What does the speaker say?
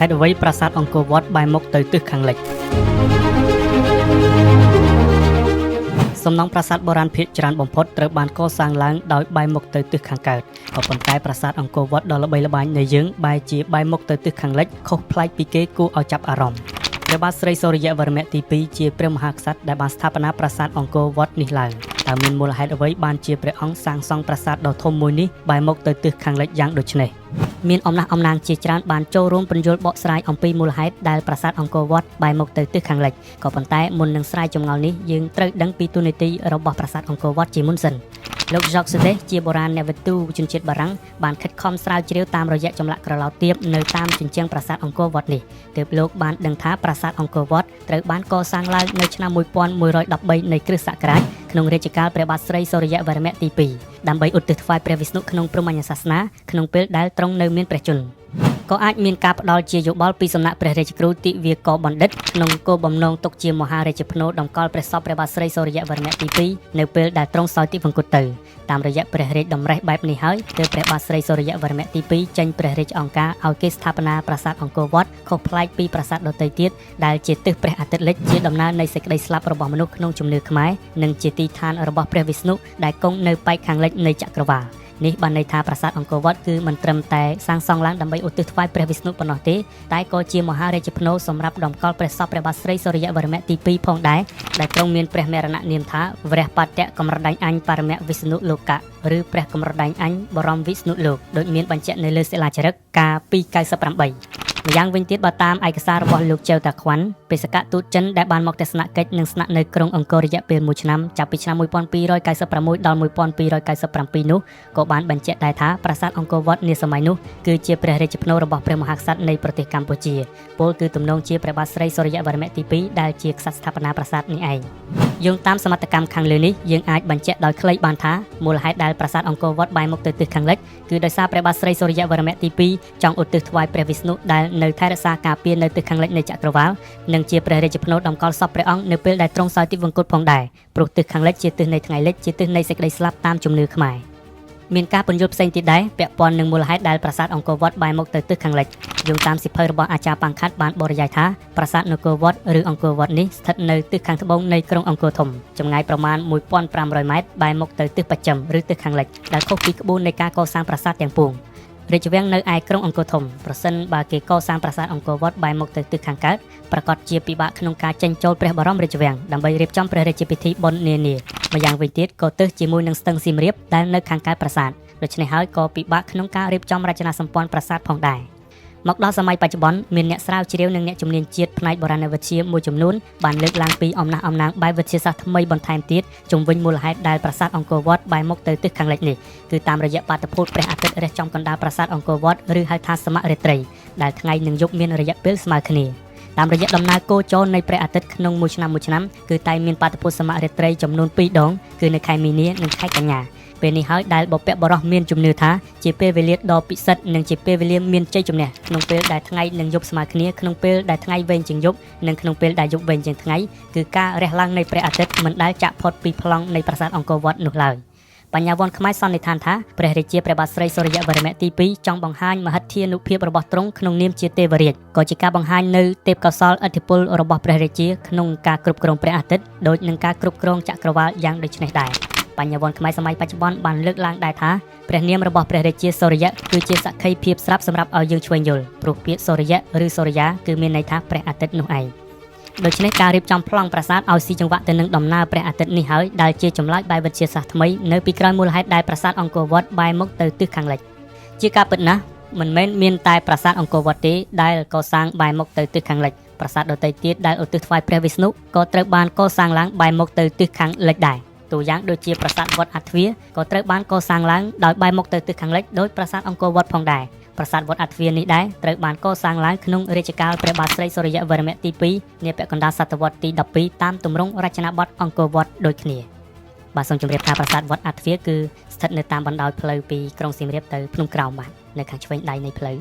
េតុអ្វីប្រាសាទអង្គរវត្តបែរមុខទៅទិសខាងលិចសំណង់ប្រាសាទបុរាណភាគច្រើនបំផុតត្រូវបានកសាងឡើងដោយបែរមុខទៅទិសខាងកើតក៏ប៉ុន្តែប្រាសាទអង្គរវត្តដ៏ល្បីល្បាញនៃយើងបែរជាបែរមុខទៅទិសខាងលិចខុសប្លែកពីគេគួរឲ្យចាប់អារម្មណ៍ព្រះបាទស្រីសូរ្យវរ្ម័នទី2ជាព្រះមហាក្សត្រដែលបានស្ថាបនាប្រាសាទអង្គរវត្តនេះឡើងតើមានមូលហេតុអ្វីបានជាព្រះអង្គសាងសង់ប្រាសាទដ៏ធំមួយនេះបែរមុខទៅទិសខាងលិចយ៉ាងដូចនេះមានអំណះអំណាងជាច្រើនបានចូលរួមពន្យល់បកស្រាយអំពីមូលហេតុដែលប្រាសាទអង្គរវត្តបែរមុខទៅទិសខាងលិចក៏ប៉ុន្តែមុននឹងស្រាយចម្ងល់នេះយើងត្រូវដឹងពីតួនាទីរបស់ប្រាសាទអង្គរវត្តជាមុនសិនលោក Jacques Saudet ជាបុរាណអ្នកវិទូជនជាតិបារាំងបានខិតខំស្រាវជ្រាវតាមរយៈចម្លាក់ក្រឡោតទាបនៅតាមជញ្ជាំងប្រាសាទអង្គរវត្តនេះទើបលោកបានដឹងថាប្រាសាទអង្គរវត្តត្រូវបានកសាងឡើងនៅឆ្នាំ1113នៃគ្រិស្តសករាជក្នុងរជ្ជកាលព្រះបាទស្រីសូរ្យវរ្ម័នទី2ដើម្បីឧទ្ទិសថ្វាយព្រះវិស្ណុក្នុងព្រហ្មញ្ញសាសនាក្នុងពេលដែលទ្រង់នៅមានព្រះជន្មក៏អាចមានការផ្ដល់ជាយោបល់ពីសំណាក់ព្រះរាជគ្រូទិវាករបណ្ឌិតក្នុងគោលបំណងទុកជាមហារាជភ្នូរតម្កល់ព្រះសពព្រះបាទស្រីសូរ្យវរ្ម័នទី2នៅពេលដែលទ្រង់សោយទិវង្គតទៅតាមរយៈព្រះរាជតម្រេះបែបនេះហើយទើបព្រះបាទស្រីសូរ្យវរ្ម័នទី2ចេញព្រះរាជអង្គការឲ្យគេស្ថាបនាប្រាសាទអង្គរវត្តខុសប្លែកពីប្រាសាទដទៃទៀតដែលជាទិសព្រះអាទិត្យលិចជាដំណើរនៃសេចក្តីស្លាប់របស់មនុស្សក្នុងជំនឿខ្មែរនិងជាទីឋានរបស់ព្រះវិស្ណុដែលគង់នៅប៉ែកខាងលិចនៃចក្រវាឡនេះបានន័យថាប្រាសាទអង្គរវត្តគឺមិនត្រឹមតែសាងសង់ឡើងដើម្បីឧទ្ទិសថ្វាយព្រះវិស្ណុប៉ុណ្ណោះទេតែក៏ជាមហារាជភ្នូរសម្រាប់តម្កល់ព្រះសពព្រះបាទស្រីសូរ្យវរ្ម័នទី2ផងដែរដែលទ្រង់មានព្រះមរណនាមថាវរៈបតៈកម្រដេញអញបរមៈវិស្ណុលោកៈឬព្រះកម្រដេញអញបរមវិស្ណុលោកដូចមានបញ្ជាក់នៅលើសិលាចារឹកការ298ម្យ៉ាងវិញទៀតបើតាមឯកសាររបស់លោកចៅតាខ្វាន់បេសកទូតចិនដែលបានមកទស្សនកិច្ចនិងស្នាក់នៅក្រុងអង្គររយៈពេល1ឆ្នាំចាប់ពីឆ្នាំ1296ដល់1297នោះក៏បានបញ្ជាក់ដែរថាប្រាសាទអង្គរវត្តនាសម័យនោះគឺជាព្រះរាជភ្នូររបស់ព្រះមហាក្សត្រនៃប្រទេសកម្ពុជាពោលគឺទំនងជាព្រះបាទស្រីសូរ្យវរ្ម័នទី2ដែលជាក្សត្រស្ថាបនាប្រាសាទនេះឯងយោងតាមសមត្ថកម្មខាងលើនេះយើងអាចបញ្ជាក់ដោយខ្លីបានថាមូលហេតុដែលប្រាសាទអង្គរវត្តបែរមុខទៅទិសខាងលិចគឺដោយសារព្រះបាទស្រីសូរ្យវរ្ម័នទី2ចង់ឧទ្ទិសថ្វាយព្រះវិស្ណុដែលនៅថែរក្សាការពារនៅទិសខាងលិចនៃចក្រវាឡនិងជាព្រះរាជភ្នូរតម្កល់សពព្រះអង្គនៅពេលដែលទ្រង់សោយទិវង្គតផងដែរព្រោះទិសខាងលិចជាទិសនៃថ្ងៃលិចជាទិសនៃសេចក្តីស្លាប់តាមជំនឿខ្មែរមានការពន្យល់ផ្សេងទៀតដែរពាក់ព័ន្ធនឹងមូលហេតុដែលប្រាសាទអង្គរវត្តបែរមុខទៅទិសខាងលិចយោងតាមសិភៅរបស់អាចារ្យប៉ាងខាត់បានបរិយាយថាប្រាសាទអង្គរវត្តឬអង្គរវត្តនេះស្ថិតនៅទិសខាងត្បូងនៃក្រុងអង្គរធំចម្ងាយប្រមាណ1500ម៉ែត្របែរមុខទៅទិសបស្ចិមឬទិសខាងលិចដែលខុសពីក្បួននៃការកសាងប្រាសាទទាំងពួងរាជវាំងនៅឯក្រុងអង្គរធំប្រសិនបើគេកសាងប្រាសាទអង្គរវត្តបែរមុខទៅទិសខាងកើតប្រកាសជាពិបាកក្នុងការចេញចូលព្រះបរមរាជវាំងដើម្បីរៀបចំព្រះរាជពិធីបុណ្យនានាម្យ៉ាងវិញទៀតក៏ទើសជាមួយនឹងស្ទឹងសៀមរាបដែលនៅខាងកើតប្រាសាទដូច្នេះហើយក៏ពិបាកក្នុងការរៀបចំរចនាសម្ព័ន្ធប្រាសាទផងដែរមកដល់សម័យបច្ចុប្បន្នមានអ្នកស្រាវជ្រាវនិងអ្នកជំនាញជាតិផ្នែកបុរាណវិទ្យាមួយចំនួនបានលើកឡើងពីអំណះអំណាងបែបវិទ្យាសាស្ត្រថ្មីបន្ថែមទៀតជំវិញមូលហេតុដែលប្រាសាទអង្គរវត្តបែរមុខទៅទិសខាងលិចនេះគឺតាមរយៈបាតុភូតព្រះអាទិត្យរះចំកណ្ដាលប្រាសាទអង្គរវត្តឬហៅថាសមរាត្រីដែលថ្ងៃនិងយប់មានរយៈពេលស្មើគ្នាតាមរយៈដំណើរគោចរនៃព្រះអាទិត្យក្នុងមួយឆ្នាំគឺតែមានបាតុភូតសមរាត្រីចំនួន2ដងគឺនៅខែមីនានិងខែកញ្ញាពេលនេះហើយដែលបុព្វបុរសមានជំនឿថាជាពេលវេលាដ៏ពិសិដ្ឋនិងជាពេលវេលាមានជ័យជំនះក្នុងពេលដែលថ្ងៃនិងយប់ស្មើគ្នាក្នុងពេលដែលថ្ងៃវែងជាងយប់និងក្នុងពេលដែលយប់វែងជាងថ្ងៃគឺការរះឡើងនៃព្រះអាទិត្យមិនដែលចាក់ផុតពីប្លង់នៃប្រាសាទអង្គរវត្តនោះឡើយបញ្ញាវន្តខ្មែរសន្និដ្ឋានថាព្រះរាជាព្រះបាទស្រីសូរ្យវរ្ម័នទី2ចង់បង្ហាញមហិទ្ធានុភាពរបស់ទ្រង់ក្នុងនាមជាទេវរាជក៏ជាការបង្ហាញនៅទេពកោសល្យឥទ្ធិពលរបស់ព្រះរាជាក្នុងការគ្រប់គ្រងព្រះអាទិត្យដូចនឹងការគ្រប់គ្រងចក្រវាឡយ៉ាងដូចនេះដែរបញ្ញវន្តខ្មែរសម័យបច្ចុប្បន្នបានលើកឡើងដែរថាព្រះនាមរបស់ព្រះរាជាសូរ្យគឺជាសក្ខីភាពស្រាប់សម្រាប់ឲ្យយើងឆ្វេងយល់ព្រោះពាក្យសូរ្យឬសូរ្យាគឺមានន័យថាព្រះអាទិត្យនោះឯងដូច្នេះការរៀបចំប្លង់ប្រាសាទឲ្យស៊ីចង្វាក់ទៅនឹងដំណើរព្រះអាទិត្យនេះហើយដែលជាចម្លើយបែបវិទ្យាសាស្ត្រថ្មីនៅពីក្រោយមូលហេតុដែលប្រាសាទអង្គរវត្តបែរមុខទៅទិសខាងលិចជាការពិតណាស់មិនមែនមានតែប្រាសាទអង្គរវត្តទេដែលកសាងបែរមុខទៅទិសខាងលិចប្រាសាទដទៃទៀតដែលឧទ្ទិសថ្វាយព្រះវិស្ណុក៏ត្រូវបានកសាងឡើងបែរមុខទៅទិសខាងលិចដែរតួយ៉ាងដូចជាប្រាសាទវត្តអាទ្វារក៏ត្រូវបានកសាងឡើងដោយបែរមុខទៅទិសខាងលិចដោយប្រាសាទអង្គរវត្តផងដែរប្រាសាទវត្តអាទ្វារនេះដែរត្រូវបានកសាងឡើងក្នុងរជ្ជកាលព្រះបាទស្រីសូរ្យវរ្ម័នទី2នាពាក់កណ្ដាលសតវត្សទី12តាមទម្រង់រចនាបថអង្គរវត្តដូចគ្នាបាទសូមជម្រាបថាប្រាសាទវត្តអាទ្វារគឺស្ថិតនៅតាមបណ្ដោយផ្លូវពីក្រុងសៀមរាបទៅភ្នំក្រោមបាទនៅខាងឆ្វេងដៃនៃផ្លូវ